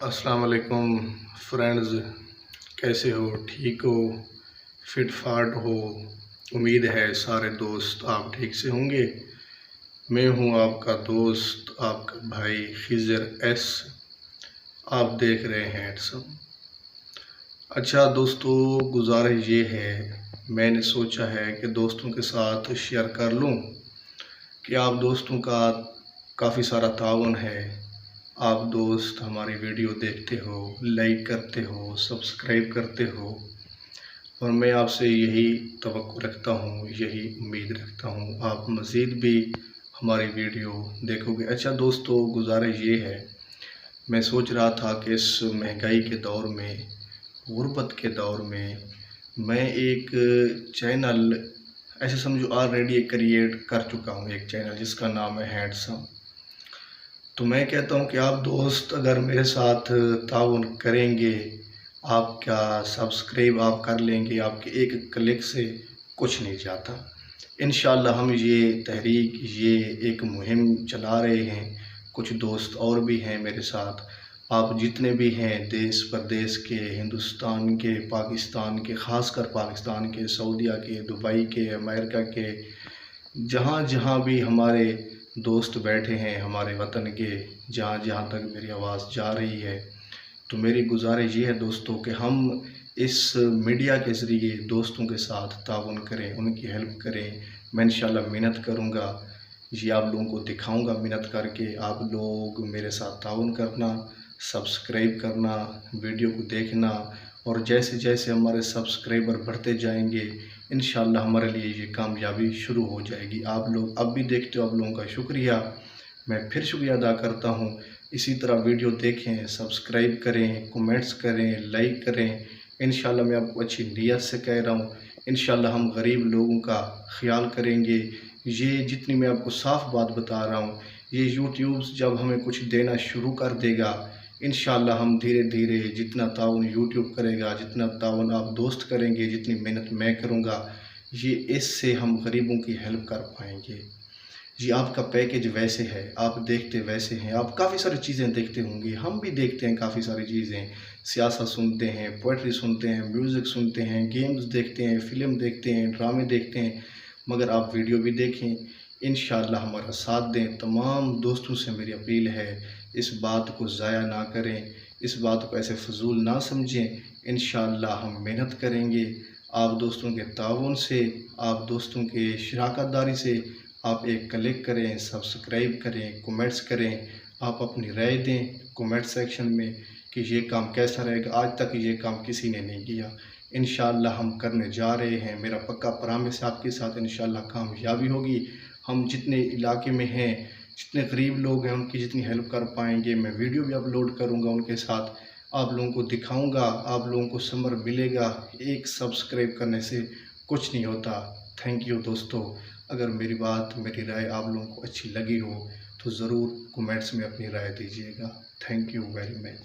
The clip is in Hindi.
अस्सलाम वालेकुम फ्रेंड्स, कैसे हो? ठीक हो? फिट फाट हो? उम्मीद है सारे दोस्त आप ठीक से होंगे। मैं हूं आपका दोस्त, आपका भाई खिज़र एस। आप देख रहे हैं हैंडसम। अच्छा दोस्तों, गुजारिश ये है, मैंने सोचा है कि दोस्तों के साथ शेयर कर लूं कि आप दोस्तों का काफ़ी सारा ताउन है। आप दोस्त हमारी वीडियो देखते हो, लाइक करते हो, सब्सक्राइब करते हो, और मैं आपसे यही तवक्को रखता हूँ, यही उम्मीद रखता हूँ आप मज़ीद भी हमारी वीडियो देखोगे। अच्छा दोस्तों, गुजारिश ये है, मैं सोच रहा था कि इस महंगाई के दौर में, गुर्बत के दौर में, मैं एक चैनल ऐसे समझो ऑलरेडी एक क्रिएट कर चुका हूँ, एक चैनल जिसका नाम है हैंडसम। तो मैं कहता हूँ कि आप दोस्त अगर मेरे साथ ताउन करेंगे, आपका सब्सक्राइब आप कर लेंगे, आपके एक क्लिक से कुछ नहीं जाता। इंशाअल्लाह हम ये तहरीक, ये एक मुहिम चला रहे हैं। कुछ दोस्त और भी हैं मेरे साथ। आप जितने भी हैं देश परदेश के, हिंदुस्तान के, पाकिस्तान के, ख़ासकर पाकिस्तान के, सऊदीया के, दुबई के, अमेरिका के, जहाँ जहाँ भी हमारे दोस्त बैठे हैं हमारे वतन के, जहाँ जहाँ तक मेरी आवाज़ जा रही है, तो मेरी गुजारिश ये है दोस्तों कि हम इस मीडिया के ज़रिए दोस्तों के साथ ताउन करें, उनकी हेल्प करें। मैं इंशाल्लाह मेहनत करूँगा, ये आप लोगों को दिखाऊँगा मेहनत करके। आप लोग मेरे साथ ताउन करना, सब्सक्राइब करना, वीडियो को देखना, और जैसे जैसे हमारे सब्सक्राइबर बढ़ते जाएंगे, इंशाल्लाह हमारे लिए ये कामयाबी शुरू हो जाएगी। आप लोग अब भी देखते हो, आप लोगों का शुक्रिया, मैं फिर शुक्रिया अदा करता हूँ। इसी तरह वीडियो देखें, सब्सक्राइब करें, कमेंट्स करें, लाइक करें। इंशाल्लाह मैं आपको अच्छी नीयत से कह रहा हूँ, इंशाल्लाह हम गरीब लोगों का ख्याल करेंगे। ये जितनी मैं आपको साफ़ बात बता रहा हूँ, ये यूट्यूब जब हमें कुछ देना शुरू कर देगा, इंशाल्लाह हम धीरे धीरे जितना ताउन यूट्यूब करेगा, जितना ताउन आप दोस्त करेंगे, जितनी मेहनत मैं करूँगा, ये इससे हम गरीबों की हेल्प कर पाएंगे। जी, आपका पैकेज वैसे है, आप देखते वैसे हैं, आप काफ़ी सारी चीज़ें देखते होंगे, हम भी देखते हैं काफ़ी सारी चीज़ें। सियासत सुनते हैं, पोइट्री सुनते हैं, म्यूज़िक सुनते हैं, गेम्स देखते हैं, फ़िल्म देखते हैं, ड्रामे देखते हैं, मगर आप वीडियो भी देखें। इंशाअल्लाह हमारा साथ दें। तमाम दोस्तों से मेरी अपील है, इस बात को ज़ाया ना करें, इस बात को ऐसे फ़जूल ना समझें। इंशाअल्लाह हम मेहनत करेंगे। आप दोस्तों के ताउन से, आप दोस्तों के शराकतदारी से, आप एक क्लिक करें, सब्सक्राइब करें, कमेंट्स करें, आप अपनी राय दें कमेंट सेक्शन में कि ये काम कैसा रहेगा। आज तक ये काम किसी ने नहीं किया, इंशाअल्लाह हम करने जा रहे हैं। मेरा पक्का प्रॉमिस है आपके साथ, इंशाअल्लाह कामयाबी होगी। हम जितने इलाके में हैं, जितने गरीब लोग हैं, उनकी जितनी हेल्प कर पाएंगे, मैं वीडियो भी अपलोड करूँगा उनके साथ, आप लोगों को दिखाऊँगा, आप लोगों को समर मिलेगा। एक सब्सक्राइब करने से कुछ नहीं होता। थैंक यू दोस्तों। अगर मेरी बात, मेरी राय आप लोगों को अच्छी लगी हो तो ज़रूर कमेंट्स में अपनी राय दीजिएगा। Thank you very much.